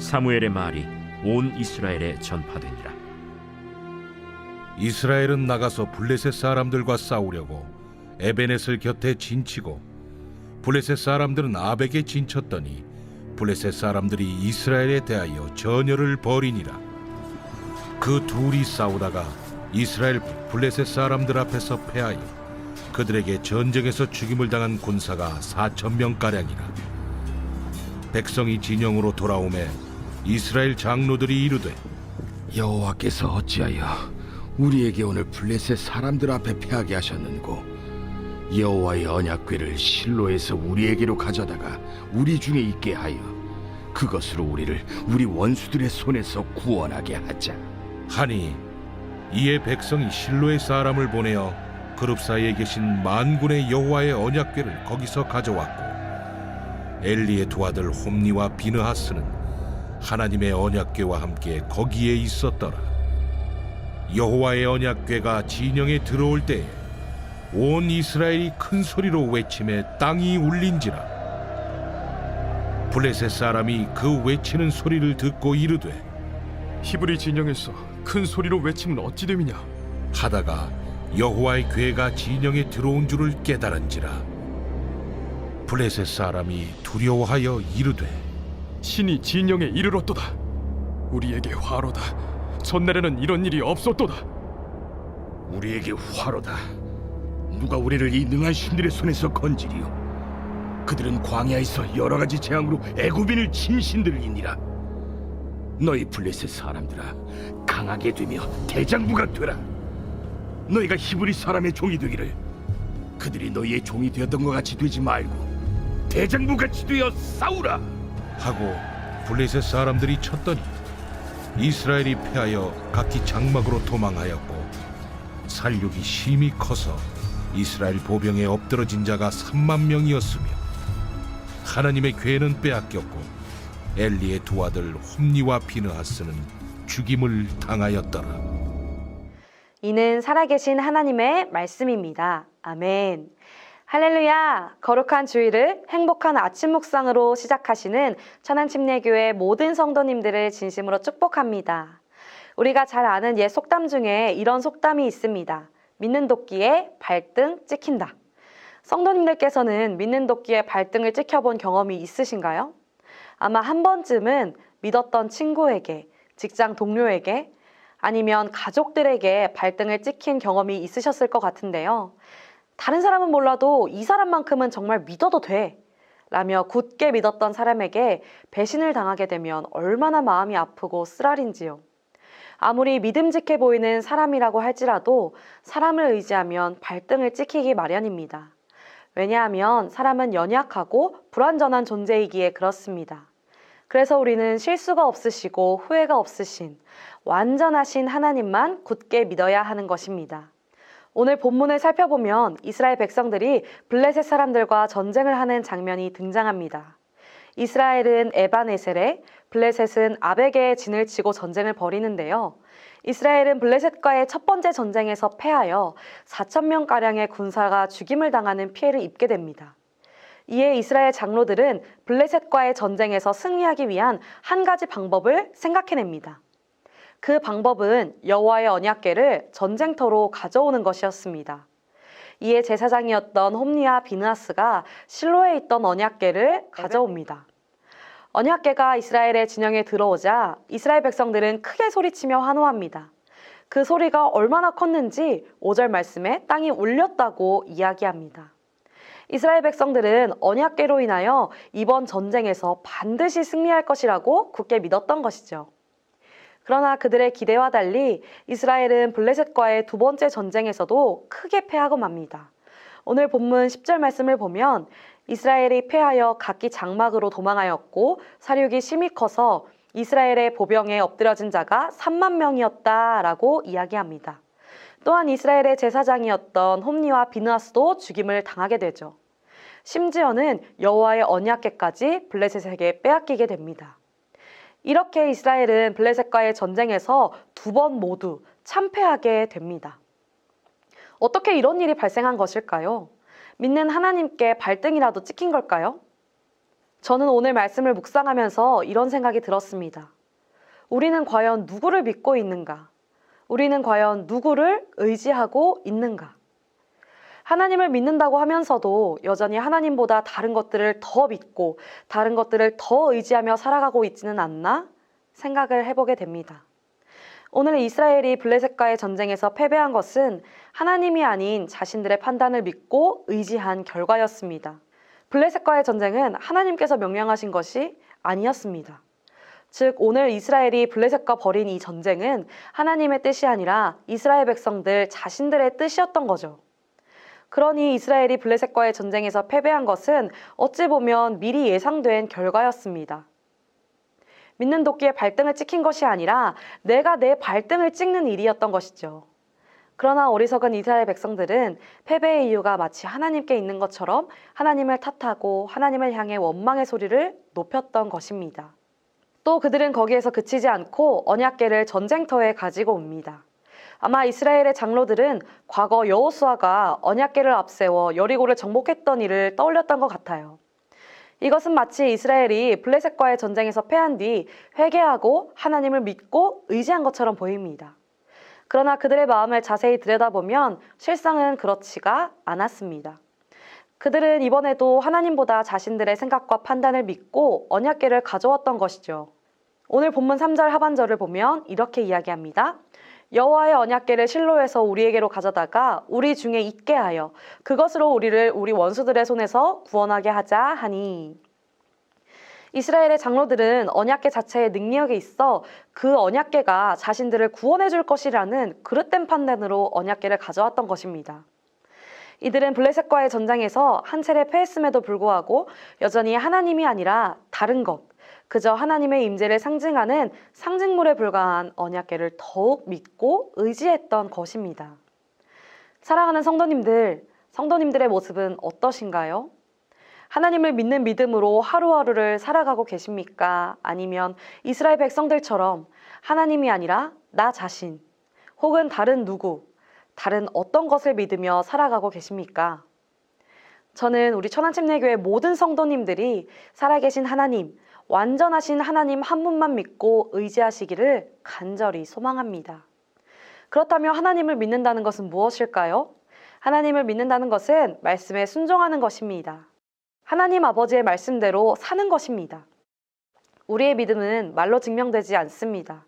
사무엘의 말이 온 이스라엘에 전파되니라. 이스라엘은 나가서 블레셋 사람들과 싸우려고 에베넷을 곁에 진치고 블레셋 사람들은 아벡에 진쳤더니 블레셋 사람들이 이스라엘에 대하여 전열을 벌이니라. 그 둘이 싸우다가 이스라엘 블레셋 사람들 앞에서 패하여 그들에게 전쟁에서 죽임을 당한 군사가 4,000명가량이라. 백성이 진영으로 돌아오매 이스라엘 장로들이 이르되, 여호와께서 어찌하여 우리에게 오늘 블레셋 사람들 앞에 패하게 하셨는고, 여호와의 언약궤를 실로에서 우리에게로 가져다가 우리 중에 있게 하여 그것으로 우리를 우리 원수들의 손에서 구원하게 하자 하니 이에 백성이 실로의 사람을 보내어 그룹 사이에 계신 만군의 여호와의 언약궤를 거기서 가져왔고, 엘리의 두 아들 홈니와 비느하스는 하나님의 언약궤와 함께 거기에 있었더라. 여호와의 언약궤가 진영에 들어올 때에 온 이스라엘이 큰 소리로 외치매 땅이 울린지라. 블레셋 사람이 그 외치는 소리를 듣고 이르되, 히브리 진영에서 큰 소리로 외치면 어찌 됨이냐? 하다가 여호와의 궤가 진영에 들어온 줄을 깨달은지라. 블레셋 사람이 두려워하여 이르되, 신이 진영에 이르렀도다. 우리에게 화로다. 전날에는 이런 일이 없었도다. 우리에게 화로다. 누가 우리를 이 능한 신들의 손에서 건지리요? 그들은 광야에서 여러 가지 재앙으로 애굽인을 친 신들이니라. 너희 블레셋 사람들아, 강하게 되며 대장부가 되라. 너희가 히브리 사람의 종이 되기를. 그들이 너희의 종이 되었던 것 같이 되지 말고 대장부같이 되어 싸우라 하고 블레셋 사람들이 쳤더니 이스라엘이 패하여 각기 장막으로 도망하였고, 살육이 심히 커서 이스라엘 보병에 엎드러진 자가 3만 명이었으며 하나님의 궤는 빼앗겼고 엘리의 두 아들 홈니와 비느하스는 죽임을 당하였더라. 이는 살아계신 하나님의 말씀입니다. 아멘. 할렐루야! 거룩한 주일을 행복한 아침 묵상으로 시작하시는 천안침례교회 모든 성도님들을 진심으로 축복합니다. 우리가 잘 아는 옛 속담 중에 이런 속담이 있습니다. 믿는 도끼에 발등 찍힌다. 성도님들께서는 믿는 도끼에 발등을 찍혀본 경험이 있으신가요? 아마 한 번쯤은 믿었던 친구에게, 직장 동료에게, 아니면 가족들에게 발등을 찍힌 경험이 있으셨을 것 같은데요. 다른 사람은 몰라도 이 사람만큼은 정말 믿어도 돼 라며 굳게 믿었던 사람에게 배신을 당하게 되면 얼마나 마음이 아프고 쓰라린지요. 아무리 믿음직해 보이는 사람이라고 할지라도 사람을 의지하면 발등을 찍히기 마련입니다. 왜냐하면 사람은 연약하고 불완전한 존재이기에 그렇습니다. 그래서 우리는 실수가 없으시고 후회가 없으신 완전하신 하나님만 굳게 믿어야 하는 것입니다. 오늘 본문을 살펴보면 이스라엘 백성들이 블레셋 사람들과 전쟁을 하는 장면이 등장합니다. 이스라엘은 에바네셀에, 블레셋은 아벡에 진을 치고 전쟁을 벌이는데요. 이스라엘은 블레셋과의 첫 번째 전쟁에서 패하여 4,000명가량의 군사가 죽임을 당하는 피해를 입게 됩니다. 이에 이스라엘 장로들은 블레셋과의 전쟁에서 승리하기 위한 한 가지 방법을 생각해냅니다. 그 방법은 여호와의 언약궤를 전쟁터로 가져오는 것이었습니다. 이에 제사장이었던 홈니와 비느하스가 실로에 있던 언약궤를 가져옵니다. 언약궤가 이스라엘의 진영에 들어오자 이스라엘 백성들은 크게 소리치며 환호합니다. 그 소리가 얼마나 컸는지 5절 말씀에 땅이 울렸다고 이야기합니다. 이스라엘 백성들은 언약궤로 인하여 이번 전쟁에서 반드시 승리할 것이라고 굳게 믿었던 것이죠. 그러나 그들의 기대와 달리 이스라엘은 블레셋과의 두 번째 전쟁에서도 크게 패하고 맙니다. 오늘 본문 10절 말씀을 보면 이스라엘이 패하여 각기 장막으로 도망하였고 사륙이 심히 커서 이스라엘의 보병에 엎드려진 자가 3만 명이었다라고 이야기합니다. 또한 이스라엘의 제사장이었던 홈니와 비느하스도 죽임을 당하게 되죠. 심지어는 여호와의 언약궤까지 블레셋에게 빼앗기게 됩니다. 이렇게 이스라엘은 블레셋과의 전쟁에서 두 번 모두 참패하게 됩니다. 어떻게 이런 일이 발생한 것일까요? 믿는 하나님께 발등이라도 찍힌 걸까요? 저는 오늘 말씀을 묵상하면서 이런 생각이 들었습니다. 우리는 과연 누구를 믿고 있는가? 우리는 과연 누구를 의지하고 있는가? 하나님을 믿는다고 하면서도 여전히 하나님보다 다른 것들을 더 믿고 다른 것들을 더 의지하며 살아가고 있지는 않나 생각을 해보게 됩니다. 오늘 이스라엘이 블레셋과의 전쟁에서 패배한 것은 하나님이 아닌 자신들의 판단을 믿고 의지한 결과였습니다. 블레셋과의 전쟁은 하나님께서 명령하신 것이 아니었습니다. 즉 오늘 이스라엘이 블레셋과 벌인 이 전쟁은 하나님의 뜻이 아니라 이스라엘 백성들 자신들의 뜻이었던 거죠. 그러니 이스라엘이 블레셋과의 전쟁에서 패배한 것은 어찌 보면 미리 예상된 결과였습니다. 믿는 도끼에 발등을 찍힌 것이 아니라 내가 내 발등을 찍는 일이었던 것이죠. 그러나 어리석은 이스라엘 백성들은 패배의 이유가 마치 하나님께 있는 것처럼 하나님을 탓하고 하나님을 향해 원망의 소리를 높였던 것입니다. 또 그들은 거기에서 그치지 않고 언약궤를 전쟁터에 가지고 옵니다. 아마 이스라엘의 장로들은 과거 여호수아가 언약궤를 앞세워 여리고를 정복했던 일을 떠올렸던 것 같아요. 이것은 마치 이스라엘이 블레셋과의 전쟁에서 패한 뒤 회개하고 하나님을 믿고 의지한 것처럼 보입니다. 그러나 그들의 마음을 자세히 들여다보면 실상은 그렇지가 않았습니다. 그들은 이번에도 하나님보다 자신들의 생각과 판단을 믿고 언약궤를 가져왔던 것이죠. 오늘 본문 3절 하반절을 보면 이렇게 이야기합니다. 여호와의 언약궤를 실로에서 우리에게로 가져다가 우리 중에 있게 하여 그것으로 우리를 우리 원수들의 손에서 구원하게 하자 하니. 이스라엘의 장로들은 언약궤 자체에 능력이 있어 그 언약궤가 자신들을 구원해 줄 것이라는 그릇된 판단으로 언약궤를 가져왔던 것입니다. 이들은 블레셋과의 전장에서 한 차례 패했음에도 불구하고 여전히 하나님이 아니라 다른 것, 그저 하나님의 임재를 상징하는 상징물에 불과한 언약궤를 더욱 믿고 의지했던 것입니다. 사랑하는 성도님들의 모습은 어떠신가요? 하나님을 믿는 믿음으로 하루하루를 살아가고 계십니까? 아니면 이스라엘 백성들처럼 하나님이 아니라 나 자신 혹은 다른 누구, 다른 어떤 것을 믿으며 살아가고 계십니까? 저는 우리 천안침례교회 모든 성도님들이 살아계신 하나님, 완전하신 하나님 한 분만 믿고 의지하시기를 간절히 소망합니다. 그렇다면 하나님을 믿는다는 것은 무엇일까요? 하나님을 믿는다는 것은 말씀에 순종하는 것입니다. 하나님 아버지의 말씀대로 사는 것입니다. 우리의 믿음은 말로 증명되지 않습니다.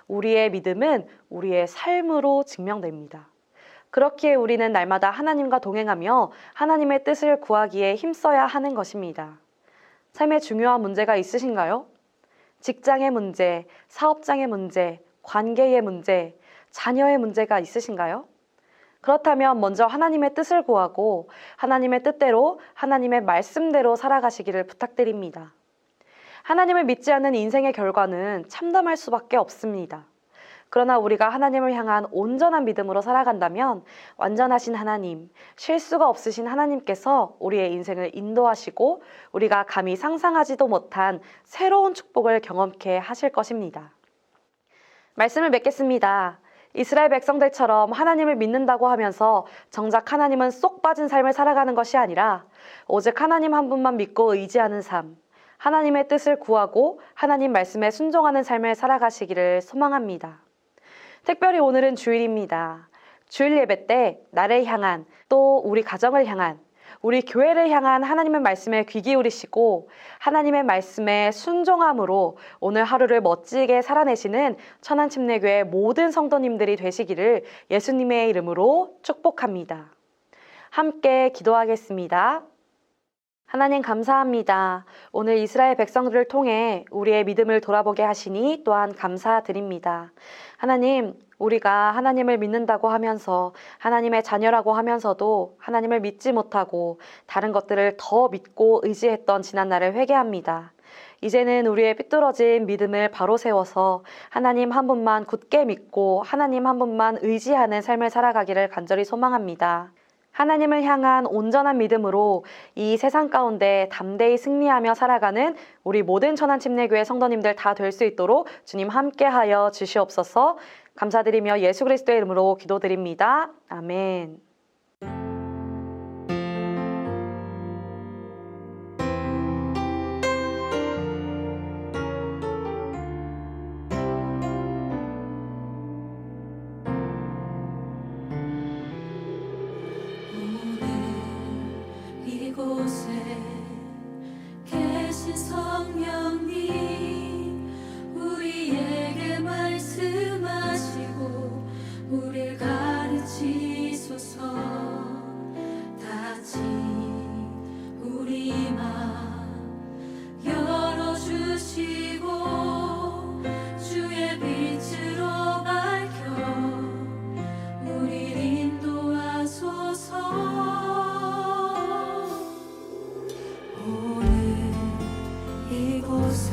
우리의 믿음은 우리의 삶으로 증명됩니다. 그렇기에 우리는 날마다 하나님과 동행하며 하나님의 뜻을 구하기에 힘써야 하는 것입니다. 삶에 중요한 문제가 있으신가요? 직장의 문제, 사업장의 문제, 관계의 문제, 자녀의 문제가 있으신가요? 그렇다면 먼저 하나님의 뜻을 구하고 하나님의 뜻대로 하나님의 말씀대로 살아가시기를 부탁드립니다. 하나님을 믿지 않는 인생의 결과는 참담할 수밖에 없습니다. 그러나 우리가 하나님을 향한 온전한 믿음으로 살아간다면 완전하신 하나님, 실수가 없으신 하나님께서 우리의 인생을 인도하시고 우리가 감히 상상하지도 못한 새로운 축복을 경험케 하실 것입니다. 말씀을 맺겠습니다. 이스라엘 백성들처럼 하나님을 믿는다고 하면서 정작 하나님은 쏙 빠진 삶을 살아가는 것이 아니라 오직 하나님 한 분만 믿고 의지하는 삶, 하나님의 뜻을 구하고 하나님 말씀에 순종하는 삶을 살아가시기를 소망합니다. 특별히 오늘은 주일입니다. 주일 예배 때 나를 향한, 또 우리 가정을 향한, 우리 교회를 향한 하나님의 말씀에 귀 기울이시고 하나님의 말씀에 순종함으로 오늘 하루를 멋지게 살아내시는 천안침례교회 모든 성도님들이 되시기를 예수님의 이름으로 축복합니다. 함께 기도하겠습니다. 하나님 감사합니다. 오늘 이스라엘 백성들을 통해 우리의 믿음을 돌아보게 하시니 또한 감사드립니다. 하나님, 우리가 하나님을 믿는다고 하면서 하나님의 자녀라고 하면서도 하나님을 믿지 못하고 다른 것들을 더 믿고 의지했던 지난날을 회개합니다. 이제는 우리의 삐뚤어진 믿음을 바로 세워서 하나님 한 분만 굳게 믿고 하나님 한 분만 의지하는 삶을 살아가기를 간절히 소망합니다. 하나님을 향한 온전한 믿음으로 이 세상 가운데 담대히 승리하며 살아가는 우리 모든 천안침례교회 성도님들 다 될 수 있도록 주님 함께하여 주시옵소서. 감사드리며 예수 그리스도의 이름으로 기도드립니다. 아멘. 이곳에 계신 성령님 우리에게 말씀하시고 우릴 가르치소서. 다시 우리 맘 열어주시고 주의 빛으로 밝혀 우릴 인도하소서. 오늘 이곳에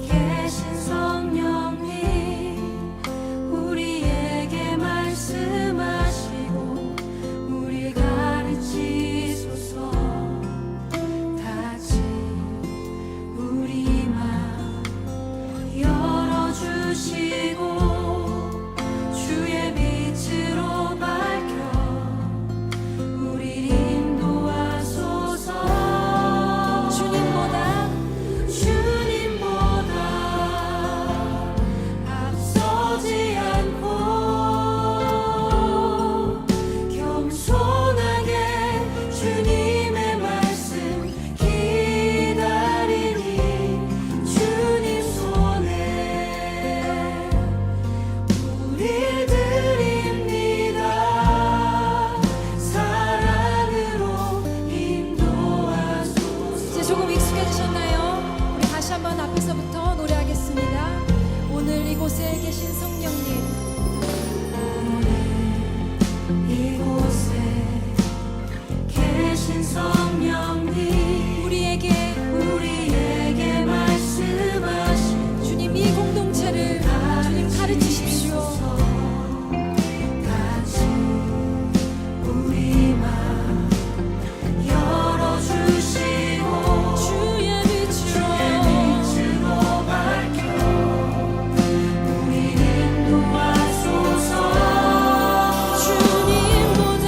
계신 성령님 우리에게 말씀하시고 우리 가르치소서. 다시 우리 맘 열어주시고 주의 빛으로 밝혀 우릴 인도하소서. 주님보다 앞서지 않고 겸손하게 주님의 말씀 기다리니 주님 손에 우릴 드립니다. 사랑으로 인도하소서. 이제 조금 익숙해지셨나요? 우리 다시 한번 앞에서부터 노래하겠습니다. 오늘 이곳에 계신 성령님 이곳에 계신 성령님 우리에게 우리에게 말씀하신 주님 이 공동체를 주님 가르치십시오. 다시 우리 맘 열어주시고 주의 빛으로 밝혀 우릴 인도하소서. 주님보다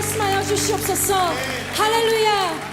말씀하여 주시옵소서. 할렐루야.